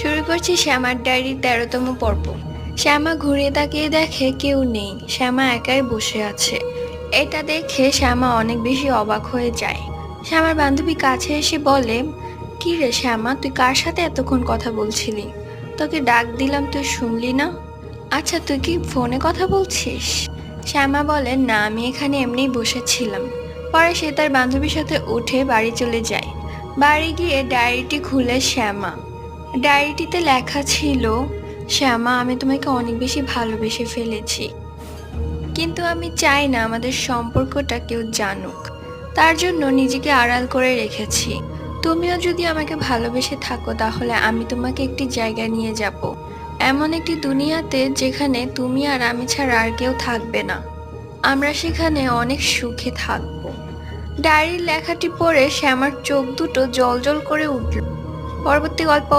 শুরু করছি শ্যামার ডায়েরির ১৩তম পর্ব। শ্যামা ঘুরে তাকিয়ে দেখে কেউ নেই, শ্যামা একাই বসে আছে। এটা দেখে শ্যামা অনেক বেশি অবাক হয়ে যায়। শ্যামার বান্ধবী কাছে এসে বলে, কি রে শ্যামা, তুই কার সাথে এতক্ষণ কথা বলছিলি? তোকে ডাক দিলাম, তুই শুনলি না? আচ্ছা, তুই কি ফোনে কথা বলছিস? শ্যামা বলে, না, আমি এখানে এমনিই বসেছিলাম। পরে সে তার বান্ধবীর সাথে উঠে বাড়ি চলে যায়। বাড়ি গিয়ে ডায়েরিটি খুলে শ্যামা, ডায়েরিটিতে লেখা ছিল, শ্যামা, আমি তোমাকে অনেক বেশি ভালোবেসে ফেলেছি, কিন্তু আমি চাই না আমাদের সম্পর্কটা কেউ জানুক। তার জন্য নিজেকে আড়াল করে রেখেছি। তুমিও যদি আমাকে ভালোবেসে থাকো তাহলে আমি তোমাকে একটি জায়গায় নিয়ে যাব, এমন একটি দুনিয়াতে যেখানে তুমি আর আমি ছাড়া আর কেউ থাকবে না। আমরা সেখানে অনেক সুখে থাকবো। ডায়েরির লেখাটি পড়ে শ্যামার চোখ দুটো জ্বলজ্বল করে উঠল। পরবর্তী গল্প।